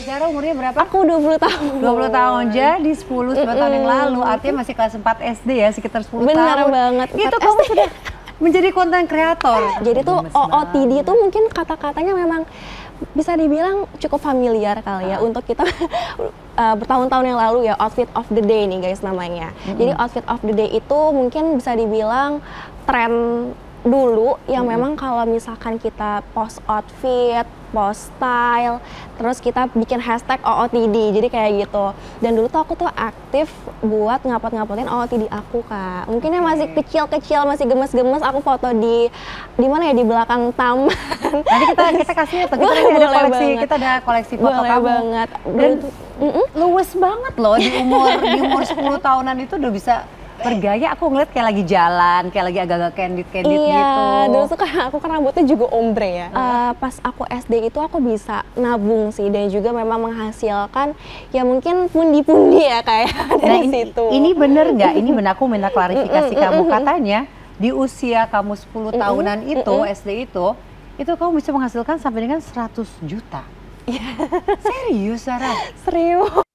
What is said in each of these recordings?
Zara umurnya berapa? Aku 20 tahun. 20 tahun, jadi 10 tahun yang lalu, artinya masih kelas 4 SD ya, sekitar 10 Bener tahun. Bener banget. Itu kamu sudah menjadi konten kreator. Jadi tuh OOTD itu mungkin kata-katanya memang bisa dibilang cukup familiar kali ya untuk kita bertahun-tahun yang lalu ya, outfit of the day nih guys namanya. Jadi outfit of the day itu mungkin bisa dibilang tren dulu yang memang kalau misalkan kita post outfit, post style, terus kita bikin hashtag OOTD, jadi kayak gitu. Dan dulu tuh aku tuh aktif buat nguploadin OOTD aku Kak. Mungkinnya masih kecil-kecil, masih gemes-gemes, aku foto di mana ya, di belakang taman. Nanti kita kasih atau kita ada koleksi foto boleh kamu. Banget. Dan luwes banget loh di umur 10 tahunan itu udah bisa bergaya. Aku ngeliat kayak lagi jalan, kayak lagi agak-agak candid gitu. Iya, dulu tuh aku kan rambutnya juga ombre ya. Pas aku SD itu aku bisa nabung sih, dan juga memang menghasilkan ya mungkin pundi-pundi ya kayak dari situ. Ini bener nggak? Ini bener, aku minta klarifikasi kamu. Katanya di usia kamu 10 tahunan itu, SD itu kamu bisa menghasilkan sampai dengan 100 juta. Serius, Zara? Serius.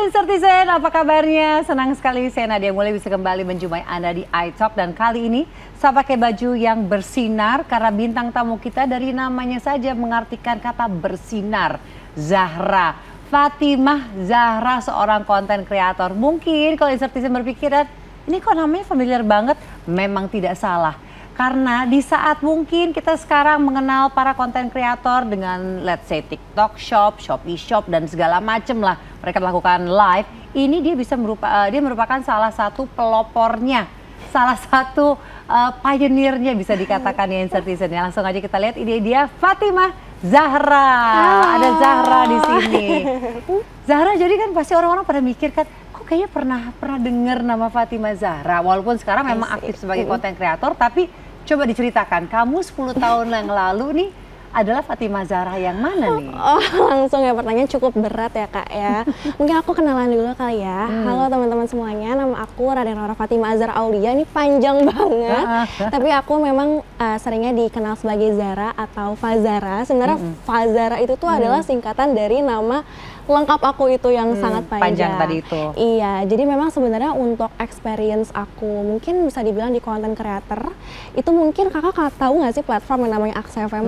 Citizen, apa kabarnya? Senang sekali saya Nadia Mulai bisa kembali menjumpai Anda di iTalk, dan kali ini saya pakai baju yang bersinar karena bintang tamu kita dari namanya saja mengartikan kata bersinar. Zahra, Fatimah Zahra, seorang konten kreator. Mungkin kalau Citizen berpikiran, ini kok namanya familiar banget? Memang tidak salah. Karena di saat mungkin kita sekarang mengenal para konten kreator dengan let's say TikTok Shop, Shopee Shop dan segala macem lah, mereka melakukan live, ini dia merupakan salah satu pelopornya, salah satu pioneernya bisa dikatakan ya Citizen ya. Langsung aja kita lihat, ini dia Fatimah Zahra. Ada Zahra di sini. Zahra, jadi kan pasti orang-orang pada mikir kan, kok kayaknya pernah dengar nama Fatimah Zahra, walaupun sekarang memang aktif sebagai konten kreator, tapi coba diceritakan, kamu 10 tahun yang lalu nih adalah Fatimah Zahra yang mana nih? Oh, langsung ya, pertanyaan cukup berat ya Kak ya. Mungkin aku kenalan dulu kali ya. Halo teman-teman semuanya, nama aku Raden Rora Fatimah Zahra Aulia. Ini panjang banget, tapi aku memang seringnya dikenal sebagai Zahra atau Fazara. Sebenarnya Fazara itu tuh adalah singkatan dari nama lengkap aku itu yang sangat panjang tadi itu. Iya, jadi memang sebenarnya untuk experience aku mungkin bisa dibilang di content creator itu mungkin kakak tahu nggak sih platform yang namanya Aks FM?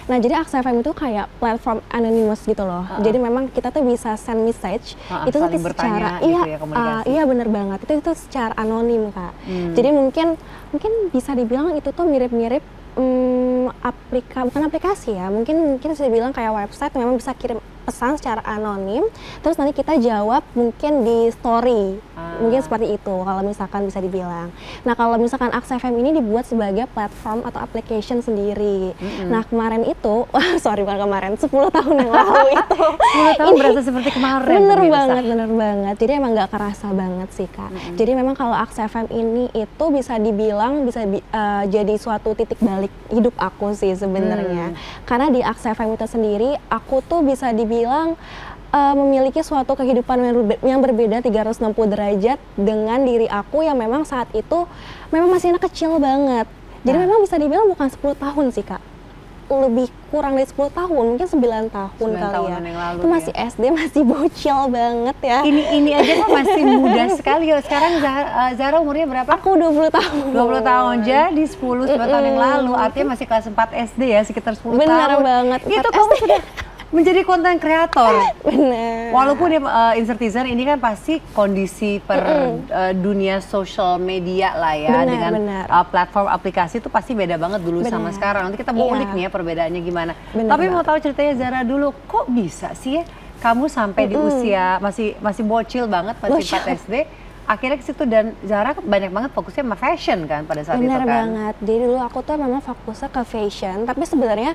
Nah, jadi Aks FM itu kayak platform anonymous gitu loh. Jadi memang kita tuh bisa send message itu tuh secara iya bener banget, itu secara anonim Kak. Jadi mungkin bisa dibilang itu tuh mirip-mirip bukan aplikasi ya, mungkin bisa dibilang kayak website, memang bisa kirim pesan secara anonim, terus nanti kita jawab mungkin di story, mungkin seperti itu kalau misalkan bisa dibilang. Nah, kalau misalkan Aks FM ini dibuat sebagai platform atau application sendiri. Nah, kemarin itu, bukan kemarin, 10 tahun yang lalu itu. 10 tahun berasa seperti kemarin. Bener banget. Jadi emang nggak kerasa banget sih Kak. Jadi memang kalau Aks FM ini itu bisa dibilang jadi suatu titik balik hidup aku sih sebenarnya. Karena di Aks FM itu sendiri, aku tuh bisa dibilang memiliki suatu kehidupan yang berbeda 360 derajat dengan diri aku yang memang saat itu memang masih anak kecil banget. Jadi memang bisa dibilang bukan 10 tahun sih Kak, lebih kurang dari 10 tahun, mungkin 9 tahun kali ya. Itu masih ya? SD, masih bocil banget ya. Ini aja kok masih muda sekali. Sekarang Zahra umurnya berapa? Aku 20 tahun. 20 tahun, jadi 10 tahun yang lalu, artinya masih kelas 4 SD ya, sekitar 10 tahun. Bener banget. Itu kamu sudah menjadi konten kreator. Bener. Walaupun ya Citizen ini kan pasti kondisi dunia sosial media lah ya, dengan platform aplikasi itu pasti beda banget dulu sama sekarang. Nanti kita mau ulik nih ya perbedaannya gimana. Tapi mau tahu ceritanya Zahra dulu, kok bisa sih ya kamu sampai di usia masih bocil banget, masih 4 SD, akhirnya ke situ, dan Zahra banyak banget fokusnya sama fashion kan pada saat itu kan? Bener banget, jadi dulu aku tuh memang fokusnya ke fashion, tapi sebenarnya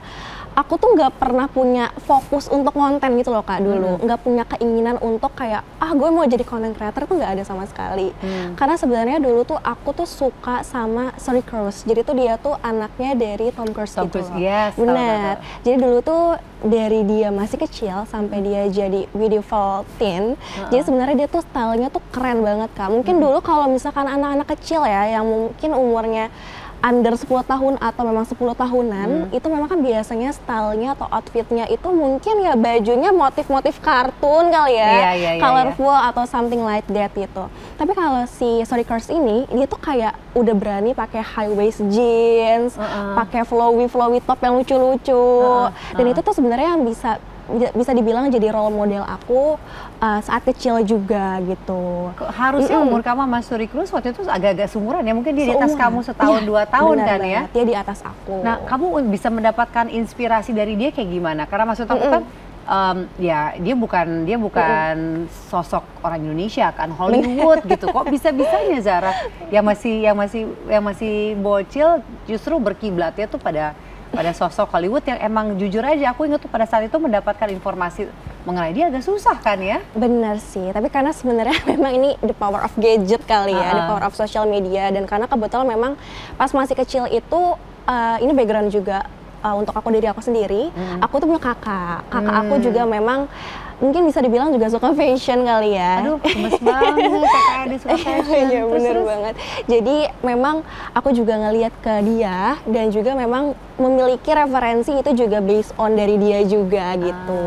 aku tuh nggak pernah punya fokus untuk konten gitu loh Kak dulu. Nggak punya keinginan untuk kayak, gue mau jadi content creator tuh nggak ada sama sekali. Karena sebenarnya dulu tuh aku tuh suka sama Suri Cruise, jadi tuh dia tuh anaknya dari Tom Cruise gitu loh. Yes, bener, jadi dulu tuh dari dia masih kecil sampai dia jadi beautiful teen, jadi sebenarnya dia tuh stylenya tuh keren banget Kak. Mungkin dulu kalau misalkan anak-anak kecil ya yang mungkin umurnya under 10 tahun atau memang 10 tahunan, itu memang kan biasanya stylenya atau outfitnya itu mungkin ya bajunya motif-motif kartun kali ya, colorful atau something like that gitu. Tapi kalau si Sorry Curse ini, dia tuh kayak udah berani pakai high waist jeans, pakai flowy top yang lucu-lucu, dan itu tuh sebenarnya yang bisa dibilang jadi role model aku saat kecil juga gitu. Harusnya umur kamu sama Suri Cruise waktu itu agak-agak seumuran ya, mungkin dia di atas kamu setahun 2 tahun kan ya? Dia di atas aku. Nah, kamu bisa mendapatkan inspirasi dari dia kayak gimana? Karena maksud aku kan ya dia bukan sosok orang Indonesia kan, Hollywood gitu. Kok bisa-bisanya Zara yang masih bocil justru berkiblatnya tuh pada sosok Hollywood yang emang jujur aja aku ingat tuh pada saat itu mendapatkan informasi mengenai dia agak susah kan ya? Benar sih, tapi karena sebenarnya memang ini the power of gadget kali ya, the power of social media, dan karena kebetulan memang pas masih kecil itu ini background juga untuk diri aku sendiri, aku tuh punya kakak aku juga memang mungkin bisa dibilang juga suka fashion kali ya. Aduh, gemes banget kakak dia suka fashion. Iya bener banget. Jadi memang aku juga ngelihat ke dia dan juga memang memiliki referensi itu juga based on dari dia juga gitu.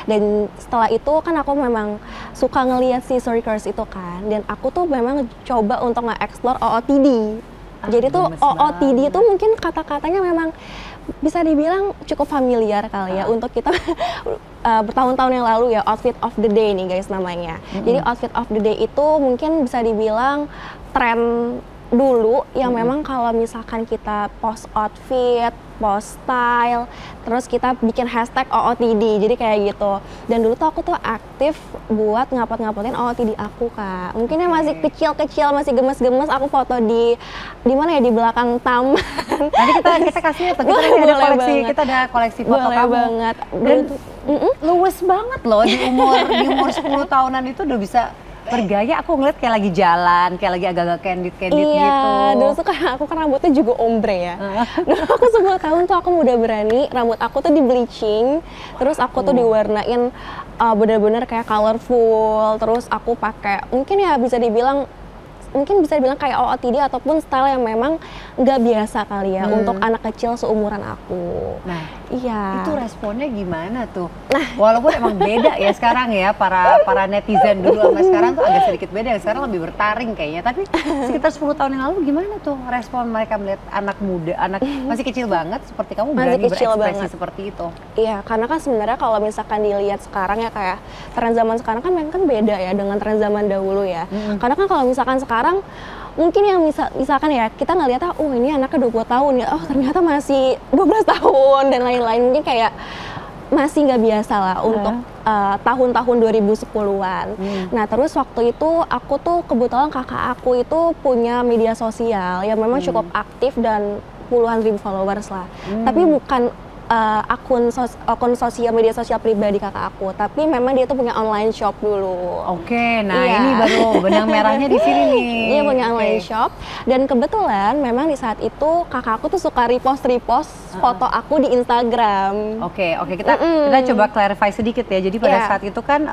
Dan setelah itu kan aku memang suka ngelihat si Sorry Curse itu kan, dan aku tuh memang coba untuk nge-explore OOTD. Jadi tuh OOTD itu mungkin kata-katanya memang bisa dibilang cukup familiar kali ya untuk kita bertahun-tahun yang lalu ya, outfit of the day nih guys namanya. Jadi outfit of the day itu mungkin bisa dibilang tren dulu yang memang kalau misalkan kita post outfit, post style, terus kita bikin hashtag OOTD, jadi kayak gitu. Dan dulu tuh aku tuh aktif buat nguploadin OOTD aku kak. Mungkin yang masih kecil-kecil, masih gemes-gemes, aku foto di mana ya, di belakang taman. Nanti kita kasih atau kita ada koleksi foto boleh kamu. Banget. Dan luwes banget loh di umur 10 tahunan itu udah bisa bergaya. Aku ngeliat kayak lagi jalan, kayak lagi agak-agak candid gitu. Iya, dulu tuh kan aku kan rambutnya juga ombre ya. Dulu aku 10 tahun tuh aku udah berani, rambut aku tuh di bleaching, terus aku tuh diwarnain bener-bener kayak colorful, terus aku pakai mungkin bisa dibilang kayak OOTD ataupun style yang memang nggak biasa kali ya untuk anak kecil seumuran aku. Nah, iya. Itu responnya gimana tuh? Nah, walaupun emang beda ya sekarang ya, para netizen dulu sama sekarang tuh agak sedikit beda. Sekarang lebih bertaring kayaknya. Tapi sekitar 10 tahun yang lalu gimana tuh respon mereka melihat anak muda, anak masih kecil banget seperti kamu berani berekspresi seperti itu? Iya, karena kan sebenarnya kalau misalkan dilihat sekarang ya kayak tren zaman sekarang kan memang kan beda ya dengan tren zaman dahulu ya. Karena kan kalau misalkan sekarang mungkin yang misalkan ya kita ngeliatnya ini anaknya 20 tahun ya, ternyata masih 12 tahun dan lain-lain, mungkin kayak masih nggak biasa lah untuk tahun-tahun 2010-an. Nah terus waktu itu aku tuh kebetulan kakak aku itu punya media sosial yang memang cukup aktif dan puluhan ribu followers lah. Tapi bukan akun media sosial pribadi kakak aku, tapi memang dia tuh punya online shop dulu. Oke, nah ini baru benang merahnya di sini nih. Dia punya online shop, dan kebetulan memang di saat itu kakak aku tuh suka repost foto aku di Instagram. Oke, kita coba clarify sedikit ya. Jadi pada saat itu kan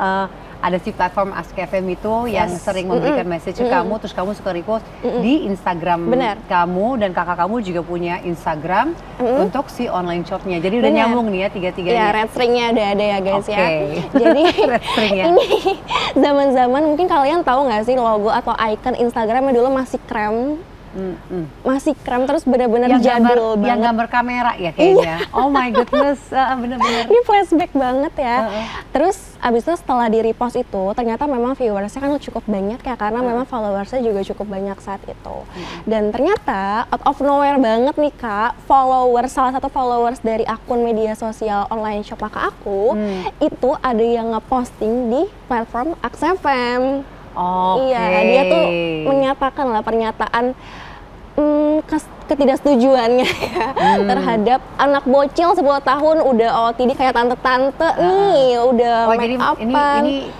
ada si platform Ask FM itu yang sering memberikan message ke kamu, terus kamu suka repost di Instagram kamu, dan kakak kamu juga punya Instagram untuk si online shopnya. Jadi udah nyambung nih ya tiga-tiganya. Ya, red stringnya udah ada ya guys ya. Jadi ini zaman-zaman mungkin kalian tahu nggak sih logo atau icon Instagramnya dulu masih krem. Masih krem, terus bener-bener jadul banget. Yang gambar kamera ya kayaknya. Oh my goodness, bener-bener. Ini flashback banget ya. Terus abis itu setelah di repost itu, ternyata memang viewersnya kan cukup banyak ya, karena memang followersnya juga cukup banyak saat itu. Dan ternyata out of nowhere banget nih kak, salah satu followers dari akun media sosial online shop kakak aku, itu ada yang ngeposting di platform Ask FM. Iya, dia tuh menyatakan lah pernyataan ketidaksetujuannya ya terhadap anak bocil 10 tahun udah OOTD kayak tante-tante nih, udah make up. Ini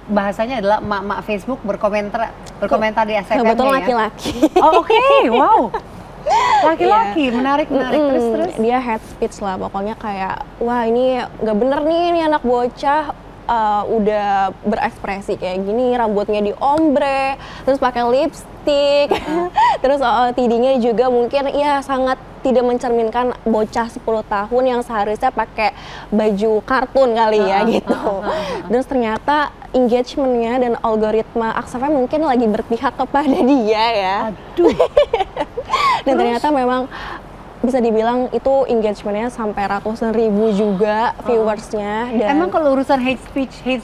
bahasanya adalah emak-emak Facebook berkomentar di SFM ya? Kebetulan laki-laki. Oh oke, wow. Laki-laki, menarik. Terus dia head speech lah, pokoknya kayak wah ini nggak bener nih, ini anak bocah udah berekspresi kayak gini, rambutnya di ombre, terus pakai lipstick, terus OOTD-nya juga mungkin ya sangat tidak mencerminkan bocah 10 tahun yang seharusnya pakai baju kartun kali ya gitu. Terus ternyata engagement-nya dan algoritma Aksafem mungkin lagi berpihak kepada dia ya. Aduh. Dan ternyata memang bisa dibilang itu engagement-nya sampai ratusan ribu juga viewersnya. Dan emang kalau urusan hate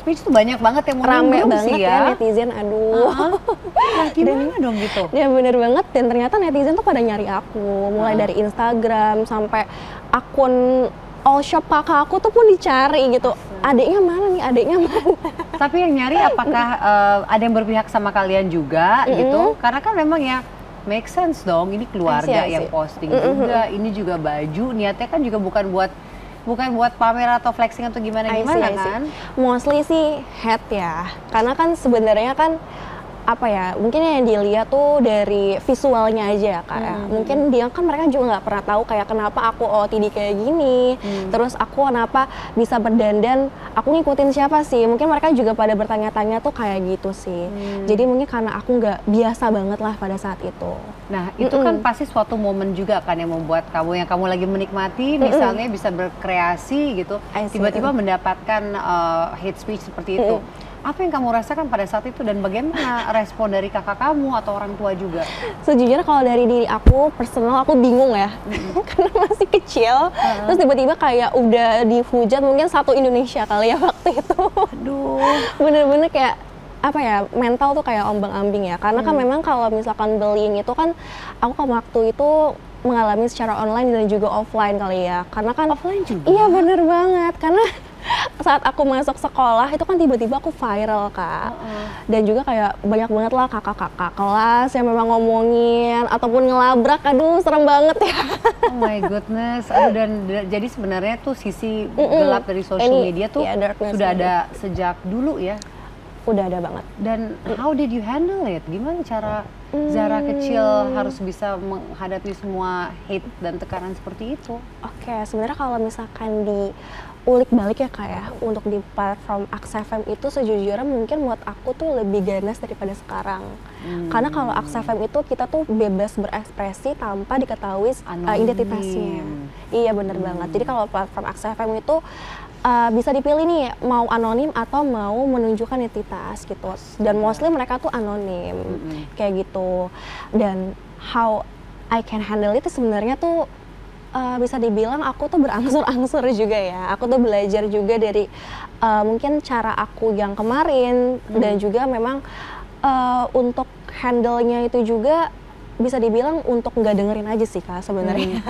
speech tuh banyak banget yang mau rame nimbrung banget sih ya netizen, aduh. Nah, gimana dong gitu? Ya bener banget, dan ternyata netizen tuh pada nyari aku, mulai dari Instagram sampai akun all shop kakak aku tuh pun dicari gitu. Adiknya mana nih, adiknya mana? Tapi yang nyari apakah ada yang berpihak sama kalian juga gitu? Karena kan memang ya make sense dong, ini keluarga I see. yang posting juga, ini juga baju, niatnya kan juga bukan buat pamer atau flexing atau gimana I see. kan? Mostly sih hate ya, karena kan sebenarnya kan apa ya, mungkin yang dilihat tuh dari visualnya aja ya Kak ya. Mungkin dia kan mereka juga nggak pernah tahu kayak kenapa aku OOTD kayak gini, terus aku kenapa bisa berdandan, aku ngikutin siapa sih, mungkin mereka juga pada bertanya-tanya tuh kayak gitu sih. Jadi mungkin karena aku nggak biasa banget lah pada saat itu. Nah itu kan pasti suatu momen juga kan yang membuat kamu, yang kamu lagi menikmati misalnya bisa berkreasi gitu, tiba-tiba mendapatkan hate speech seperti itu. Apa yang kamu rasakan pada saat itu dan bagaimana respon dari kakak kamu atau orang tua juga? Sejujurnya kalau dari diri aku personal, aku bingung ya, karena masih kecil, terus tiba-tiba kayak udah dihujat mungkin satu Indonesia kali ya waktu itu. Aduh. Bener-bener kayak apa ya, mental tuh kayak ombang-ambing ya, karena kan memang kalau misalkan bullying itu kan aku kan waktu itu mengalami secara online dan juga offline kali ya, karena kan Offline juga? Iya bener banget, karena saat aku masuk sekolah itu kan tiba-tiba aku viral Kak, dan juga kayak banyak banget lah kakak-kakak kelas yang memang ngomongin ataupun ngelabrak, aduh serem banget ya. Oh my goodness, aduh, dan jadi sebenarnya tuh sisi gelap dari social media tuh sudah ada sejak dulu ya? Udah ada banget. Dan how did you handle it? Gimana cara Zara kecil harus bisa menghadapi semua hate dan tekanan seperti itu? Oke, sebenarnya kalau misalkan diulik balik ya Kak ya, untuk di platform Aksafem itu sejujurnya mungkin buat aku tuh lebih ganas daripada sekarang. Karena kalau Aksafem itu kita tuh bebas berekspresi tanpa diketahui identitasnya. Iya bener banget. Jadi kalau platform Aksafem itu bisa dipilih nih mau anonim atau mau menunjukkan identitas gitu, dan mostly mereka tuh anonim kayak gitu. Dan how I can handle itu sebenarnya tuh bisa dibilang aku tuh berangsur-angsur juga ya. Aku tuh belajar juga dari mungkin cara aku yang kemarin, dan juga memang untuk handle-nya itu juga bisa dibilang untuk nggak dengerin aja sih Kak sebenarnya.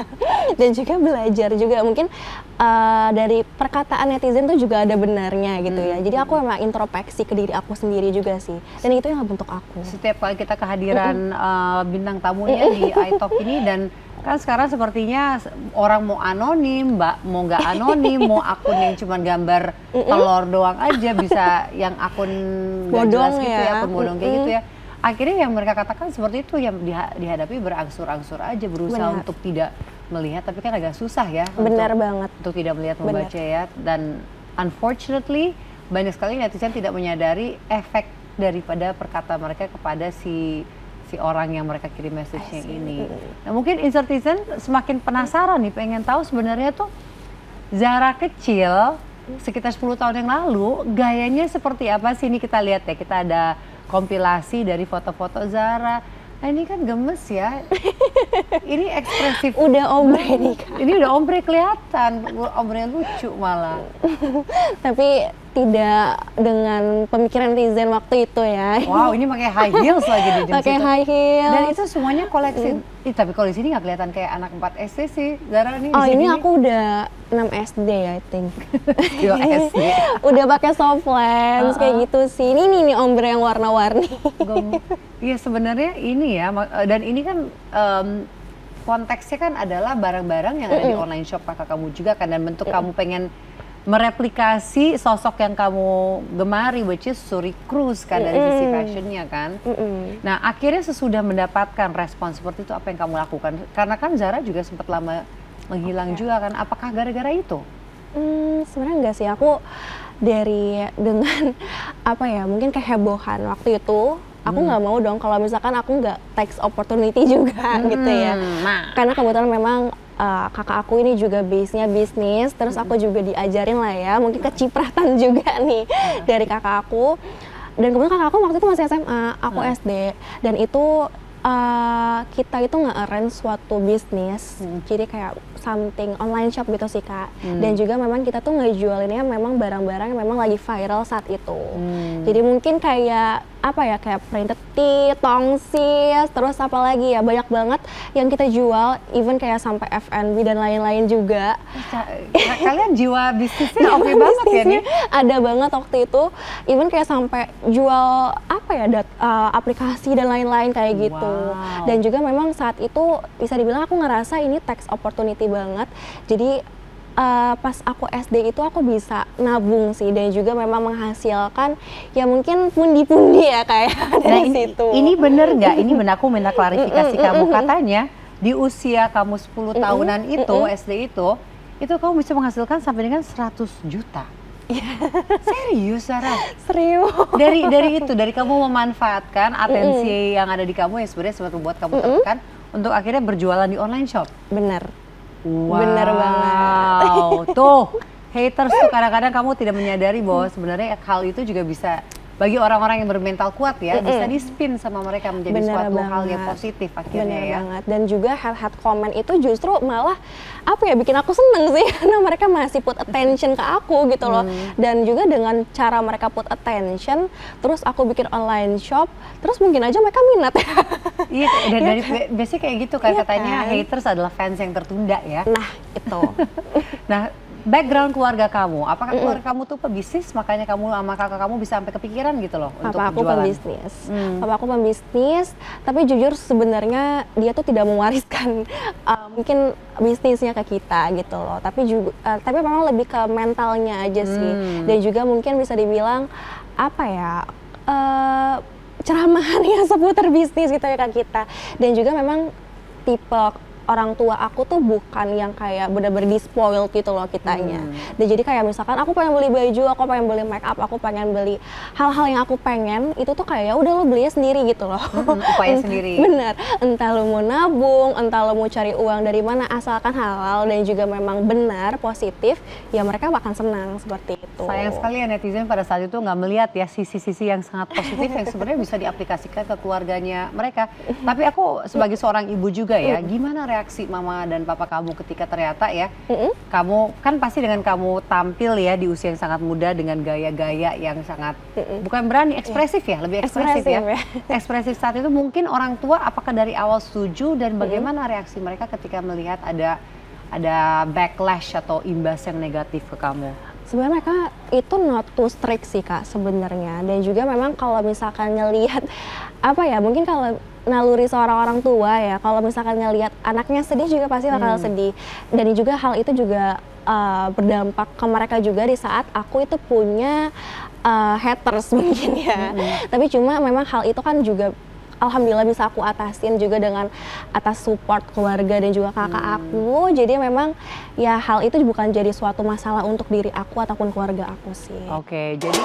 Dan juga belajar juga mungkin dari perkataan netizen tuh juga ada benarnya gitu ya. Jadi aku emang introspeksi ke diri aku sendiri juga sih, dan itu yang ngebentuk aku. Setiap kali kita kehadiran bintang tamunya di iTalk ini, dan kan sekarang sepertinya orang mau anonim, mau nggak anonim, mau akun yang cuma gambar telur doang aja bisa, yang akun nggak jelas gitu ya, akun bodong kayak gitu ya. Akhirnya yang mereka katakan seperti itu, yang dihadapi berangsur-angsur aja, berusaha untuk tidak melihat, tapi kan agak susah ya. Benar banget. Untuk tidak melihat, membaca ya. Dan unfortunately banyak sekali netizen tidak menyadari efek daripada perkataan mereka kepada si orang yang mereka kirim message-nya ini. Nah mungkin Insertizen semakin penasaran nih, pengen tahu sebenarnya tuh Zara kecil sekitar 10 tahun yang lalu gayanya seperti apa sih? Ini kita lihat ya, kita ada kompilasi dari foto-foto Zara. Nah ini kan gemes ya, ini ekspresif. Udah ombre nih Kak. Ini udah ombre kelihatan, ombre lucu malah. Tapi tidak dengan pemikiran netizen waktu itu ya. Wow, ini pakai high heels lagi di jeans. Pakai high heels. Dan itu semuanya koleksi. Tapi kalau di sini nggak kelihatan kayak anak 4 SD sih, Zara nih. Oh ini aku udah 6 SD ya, I think. 2 SD. Udah pakai soft lens kayak gitu sih. Ini nih ombre yang warna-warni. Iya sebenarnya ini ya, dan ini kan konteksnya kan adalah barang-barang yang ada di online shop kakak kamu juga kan, dan bentuk kamu pengen mereplikasi sosok yang kamu gemari, which is Suri Cruise kan, dari sisi fashionnya kan. Nah akhirnya sesudah mendapatkan respon seperti itu, apa yang kamu lakukan? Karena kan Zara juga sempat lama menghilang juga kan, apakah gara-gara itu? Sebenarnya enggak sih, aku dengan apa ya, mungkin kehebohan waktu itu. Aku nggak mau dong kalau misalkan aku nggak takes opportunity juga gitu ya. Karena kebetulan memang kakak aku ini juga base-nya bisnis, terus aku juga diajarin lah ya, mungkin kecipratan juga nih dari kakak aku. Dan kemudian kakak aku waktu itu masih SMA, aku SD, dan itu kita itu nge-arrange suatu bisnis, jadi kayak something online shop gitu sih Kak. Dan juga memang kita tuh ngejualinnya memang barang-barang yang memang lagi viral saat itu. Jadi mungkin kayak apa ya, kayak printed tee, tongsis, terus apa lagi ya, banyak banget yang kita jual, even kayak sampai F&B dan lain-lain juga. Kalian jiwa bisnisnya oke banget ya nih? Ada banget waktu itu, even kayak sampai jual apa ya, aplikasi dan lain-lain kayak gitu. Dan juga memang saat itu bisa dibilang aku ngerasa ini tax opportunity banget. Jadi pas aku SD itu aku bisa nabung sih, dan juga memang menghasilkan ya mungkin pundi-pundi ya kayak dari situ. Ini bener nggak? Ini bener, aku minta klarifikasi kamu. Katanya di usia kamu 10 tahunan itu, SD itu kamu bisa menghasilkan sampai dengan 100 juta. Serius Sarah? Serius. Dari kamu memanfaatkan atensi yang ada di kamu yang sebenarnya sempat membuat kamu tertekan untuk akhirnya berjualan di online shop. Bener. Wow. Bener banget. Tuh, haters tuh kadang-kadang kamu tidak menyadari bahwa sebenarnya hal itu juga bisa bagi orang-orang yang bermental kuat ya, bisa di-spin sama mereka menjadi suatu hal yang positif akhirnya ya. Banget. Dan juga head comment itu justru malah apa ya, bikin aku seneng sih, karena mereka masih put attention ke aku gitu loh. Dan juga dengan cara mereka put attention, terus aku bikin online shop, terus mungkin aja mereka minat. Iya, dari biasanya kayak gitu kan, katanya haters adalah fans yang tertunda ya. Nah itu. Nah, background keluarga kamu, apakah keluarga kamu tuh pebisnis, makanya kamu sama kakak kamu bisa sampai kepikiran gitu loh untuk Papa aku jualan? pembisnis. Papa aku pembisnis, tapi jujur sebenarnya dia tuh tidak mewariskan mungkin bisnisnya ke kita gitu loh. Tapi memang lebih ke mentalnya aja sih. Dan juga mungkin bisa dibilang apa ya, ceramahannya seputar bisnis gitu ya ke kita. Dan juga memang tipe orang tua aku tuh bukan yang kayak bener-bener di-spoiled gitu loh kitanya. Dan jadi kayak misalkan aku pengen beli baju, aku pengen beli make up, aku pengen beli hal-hal yang aku pengen, itu tuh kayak ya udah lo belinya sendiri gitu loh. Upaya sendiri. Bener, entah lo mau nabung, entah lo mau cari uang dari mana, asalkan halal dan juga memang benar, positif, ya mereka akan senang seperti itu. Sayang sekali ya netizen pada saat itu nggak melihat ya sisi-sisi yang sangat positif yang sebenarnya bisa diaplikasikan ke keluarganya mereka. Tapi aku sebagai seorang ibu juga ya, gimana reaksi mama dan papa kamu ketika ternyata ya kamu kan pasti dengan kamu tampil ya di usia yang sangat muda dengan gaya-gaya yang sangat bukan berani, ekspresif ya, lebih ekspresif ya. Ekspresif saat itu, mungkin orang tua apakah dari awal setuju dan bagaimana reaksi mereka ketika melihat ada backlash atau imbas yang negatif ke kamu? Sebenarnya mereka itu not too strict sih Kak sebenarnya. Dan juga memang kalau misalkan ngelihat apa ya, mungkin kalau naluri seorang orang tua ya, kalau misalkan ngelihat anaknya sedih juga pasti bakal sedih. Dan juga hal itu juga berdampak ke mereka juga di saat aku itu punya haters mungkin ya. Tapi cuma memang hal itu kan juga alhamdulillah bisa aku atasin juga dengan atas support keluarga dan juga kakak aku. Jadi memang ya hal itu bukan jadi suatu masalah untuk diri aku ataupun keluarga aku sih. Oke, jadi